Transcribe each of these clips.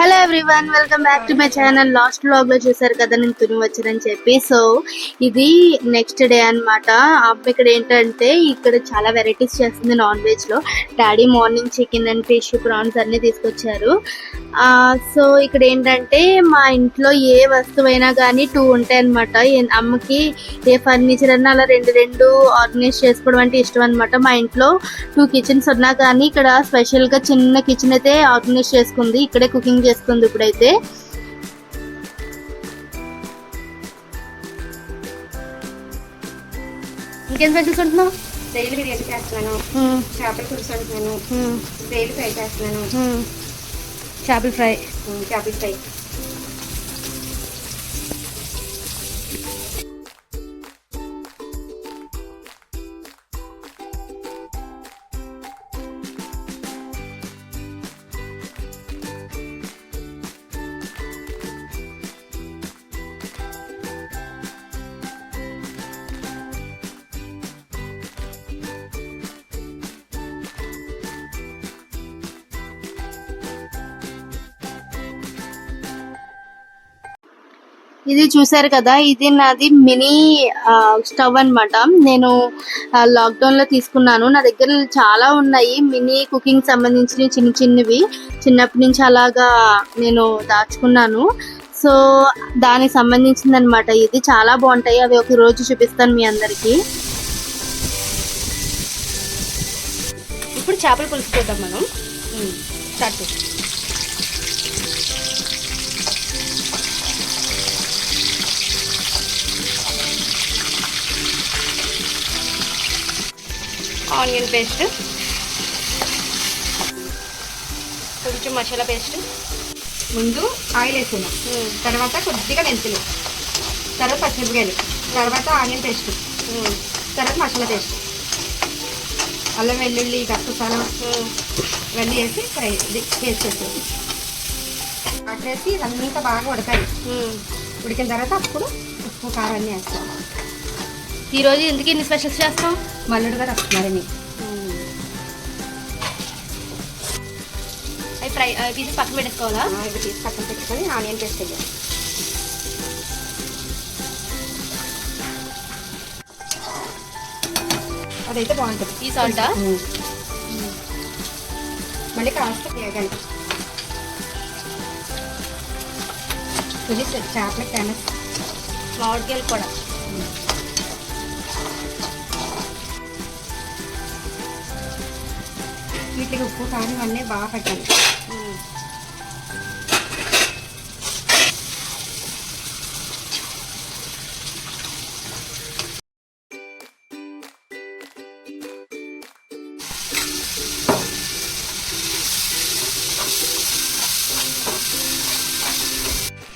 Hello everyone, welcome back to my channel. Last vlog లో చూసారు కదా నేను తుని వచ్చానని చెప్పి. సో ఇది నెక్స్ట్ డే అన్నమాట. అమ్మ ఇక్కడ ఏంటంటే ఇక్కడ చాలా వెరైటీస్ చేస్తుంది నాన్ వెజ్ లో. Daddy morning chicken and fish prawns అన్ని తీసుకొచ్చారు. సో ఇక్కడ ఏంటంటే మా ఇంట్లో ఏ వస్తువైనా కానీ 2 ఉంటాయి అనమాట. అమ్మకి ఏ ఫర్నిచర్ అన్నా అలా రెండు ఆర్గనైజ్ చేసుకోవడం అంటే ఇష్టం అనమాట. మా ఇంట్లో 2 కిచెన్స్ ఉన్నా కానీ ఇక్కడ స్పెషల్ గా చిన్న కిచెన్ అయితే ఆర్గనైజ్ చేసుకుంది. ఇక్కడే కుకింగ్ చేస్తుంది ఇప్పుడైతే. ఇంకేం స్పెషల్స్ ఉంటున్నావు? డైలీ బిర్యానీ చేస్తున్నాను, చేపల పులుసు వండుతున్నాను, డైలీ ఫ్రై చేస్తున్నాను. చేపల ఫ్రై. చేపల ఫ్రై ఇది చూసారు కదా, ఇది నాది మినీ స్టవ్ అన్నమాట. నేను లాక్డౌన్ లో తీసుకున్నాను. నా దగ్గర చాలా ఉన్నాయి మినీ కుకింగ్ సంబంధించిన చిన్నవి. చిన్నప్పటి నుంచి అలాగా నేను దాచుకున్నాను. సో దానికి సంబంధించింది అనమాట. ఇది చాలా బాగుంటాయి. అవి ఒక రోజు చూపిస్తాను మీ అందరికి. ఇప్పుడు చేపల పులుసు చేద్దాం మనం. స్టార్ట్ చేసి ఆనియన్ పేస్ట్, కొంచెం మసాలా పేస్ట్. ముందు ఆయిల్ వేసుకున్నాం, తర్వాత కొద్దిగా మెంతులు, తర్వాత పచ్చిమిరపకాయలు, తర్వాత ఆనియన్ పేస్ట్, తర్వాత మసాలా పేస్ట్, అల్లం వెల్లుల్లి గసగసాలు ఇవన్నీ వేసి ఫ్రై చేసేసాం. వాటర్ వేసి ఇదంతా బాగా ఉడకాలి. ఉడికిన తర్వాత అప్పుడు ఉప్పు కారం అన్నీ వేస్తాం. ఈరోజు ఎందుకు ఇన్ని స్పెషల్స్ చేస్తాం? మల్లుడు గారు వస్తున్నారని అవి ఫ్రై తీసి పక్కన పెట్టేసుకోవాలా? ఇవి తీసి పక్కన పెట్టుకొని ఆనియన్ పేస్ట్ వేయాలి. అదైతే బాగుంటుంది. ఈ సాల్టా? మళ్ళీ కాస్త వేగాలి. ఇది చేపల ఫేమస్. మామిడికాయలు కూడా. వీటికి ఉప్పు కారం అన్నీ బాగా పెట్టాలి.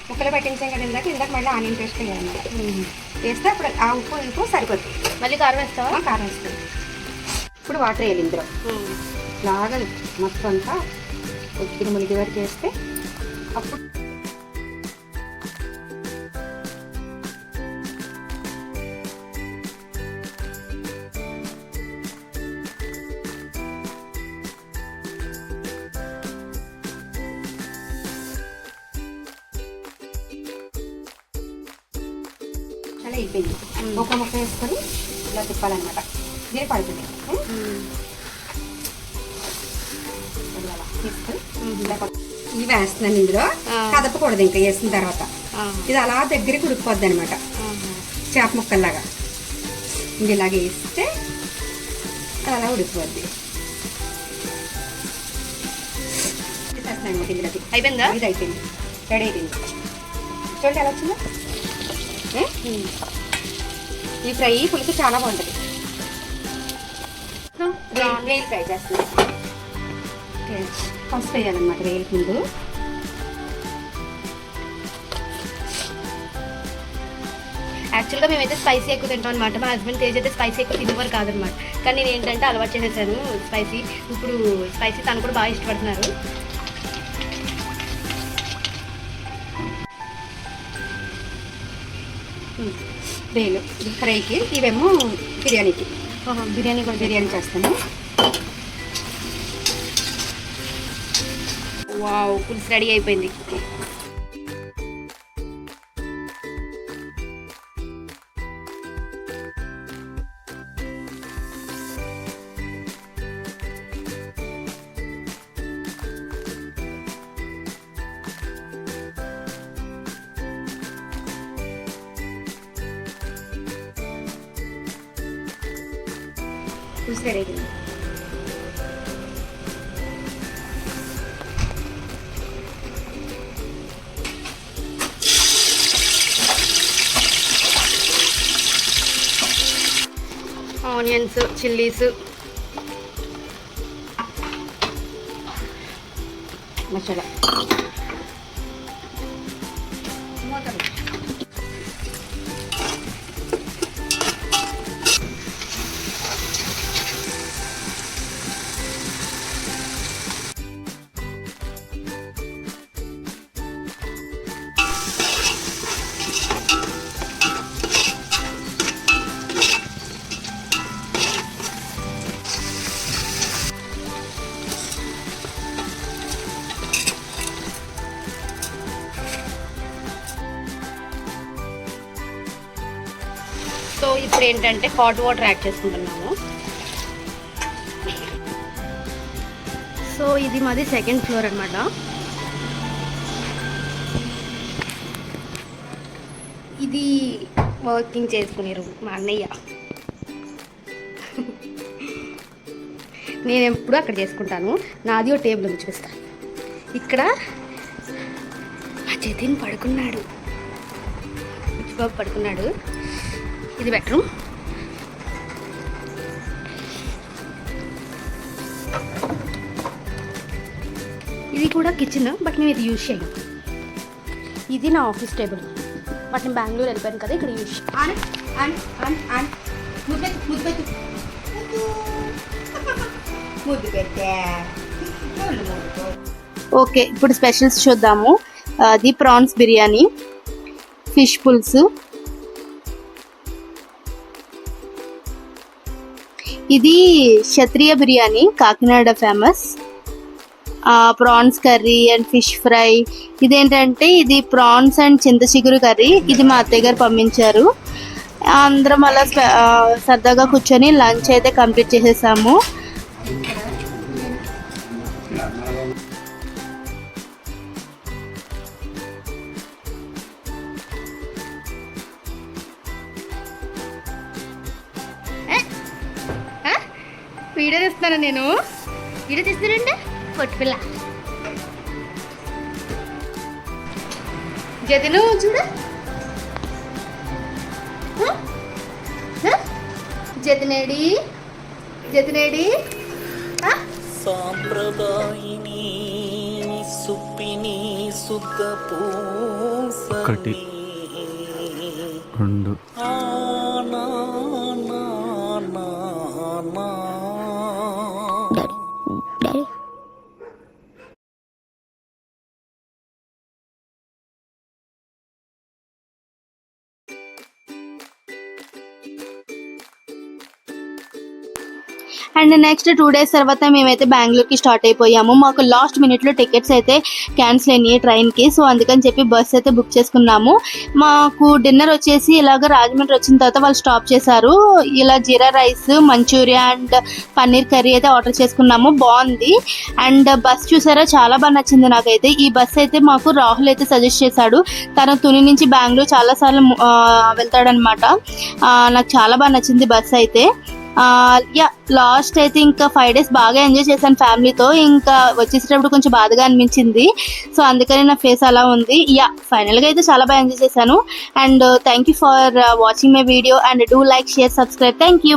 ముక్కలు పట్టించాం కదా ఇందాక మళ్ళీ ఆనియన్ పేస్ట్ వేయాలి. వేస్తే అప్పుడు ఆ ఉప్పు సరిపోతుంది. మళ్ళీ కారం వేస్తావా? కారం వేస్తుంది. ఇప్పుడు వాటర్ వేయాలి ఇందులో. లాగా మొత్తం అంతా కొద్దిగా మునిగి వరకు వేస్తే అప్పుడు అలా అయిపోయింది. ఒక ముక్క వేసుకొని ఇలా తిప్పాలన్నమాట. దీని పడుతుంది. ఇవి వేస్తున్నాను ఇందులో. కదపకూడదు ఇంకా వేసిన తర్వాత. ఇది అలా దగ్గరికి ఉడికిపోద్ది అనమాట, చేప ముక్కల్లాగా. ఇంక ఇలాగ వేస్తే అది అలా ఉడికిపోద్ది. వేసేస్తున్నాను అనమాట ఇందులోకి. అయిపోయిందా? ఇది అయిపోయింది, రెడీ అయిపోయింది. చూడండి ఎలా వచ్చిందో. ఈ ఫ్రై పులుసు చాలా బాగుంటుంది. వేలు ఫ్రై చేస్తున్నాను. ఫస్ట్ వేయాలన్నమాట వేయక ముందు. యాక్చువల్గా మేమైతే స్పైసీ ఎక్కువ తింటాం అనమాట. మా హస్బెండ్ తేజ్ అయితే స్పైసీ ఎక్కువ తినేవారు కాదనమాట. కానీ నేను ఏంటంటే అలవాటు చేసేసాను స్పైసీ. ఇప్పుడు స్పైసీ తను కూడా బాగా ఇష్టపడుతున్నారు. వేలు ఫ్రైకి, ఇవేమో బిర్యానీకి. బిర్యానీ చేస్తాను. వావ్, పులుసు రెడీ అయిపోయింది. పులుసు రెడీ అయిపోయింది. Onions, chillies, masala. సో ఇప్పుడు ఏంటంటే హాట్ వాటర్ యాడ్ చేసుకుంటున్నాము. సో ఇది మాది సెకండ్ ఫ్లోర్ అన్నమాట. ఇది వర్కింగ్ చేసుకునే రూమ్ మా అన్నయ్య. నేను ఎప్పుడు అక్కడ చేసుకుంటాను. నాది ఓ టేబుల్ ఉంది చూస్తాను. ఇక్కడ మా జతిన్ పడుకున్నాడు, బాబు పడుకున్నాడు. ఇది బెడ్రూమ్. ఇది కూడా కిచెన్, బట్ మేము ఇది యూజ్ చేయను. ఇది నా ఆఫీస్ టేబుల్, బట్ నేను బెంగళూరు వెళ్ళిపోయాను కదా, ఇక్కడ యూజ్. ఓకే, ఇప్పుడు స్పెషల్స్ చూద్దాము. అది ప్రాన్స్ బిర్యానీ, ఫిష్ పులుసు, ఇది Kshatriya biryani Kakinada famous, prawns curry and fish fry. ఇదేంటంటే ఇది ప్రాన్స్ అండ్ చింత చిగురు కర్రీ. ఇది మా అత్తయ్య గారు పంపించారు. అందరం అలా సరదాగా కూర్చొని లంచ్ అయితే కంప్లీట్ చేసేసాము. వీడియో తీస్తున్నాను నేను. వీడియో తీస్తున్నానంటే పొట్టు పిల్ల జతిను చూడ. జతినేడి జతినేడి సాంప్రదాయిని సుప్పిని సుద్ధ పూసని రెండు అండ్ నెక్స్ట్ 2 days తర్వాత మేమైతే బెంగళూరుకి స్టార్ట్ అయిపోయాము. మాకు లాస్ట్ మినిట్లో టికెట్స్ అయితే క్యాన్సిల్ అయినాయి ట్రైన్కి. సో అందుకని చెప్పి బస్ అయితే బుక్ చేసుకున్నాము. మాకు డిన్నర్ వచ్చేసి ఇలాగ రాజమండ్రి వచ్చిన తర్వాత వాళ్ళు స్టాప్ చేశారు. ఇలా jeera rice, Manchuria and paneer curry అయితే ఆర్డర్ చేసుకున్నాము. బాగుంది. అండ్ బస్ చూసారా, చాలా బాగా నచ్చింది నాకైతే. ఈ బస్ అయితే మాకు రాహుల్ అయితే సజెస్ట్ చేశాడు. తను తుని నుంచి బెంగళూరు చాలాసార్లు వెళ్తాడనమాట. నాకు చాలా బాగా నచ్చింది బస్ అయితే. లాస్ట్ అయితే ఇంకా 5 days బాగా ఎంజాయ్ చేశాను ఫ్యామిలీతో. ఇంకా వచ్చేసేటప్పుడు కొంచెం బాధగా అనిపించింది. సో అందుకని నా ఫేస్ అలా ఉంది. ఫైనల్గా అయితే చాలా బాగా ఎంజాయ్ చేశాను. And thank you for watching my video and do like, share, subscribe. Thank you.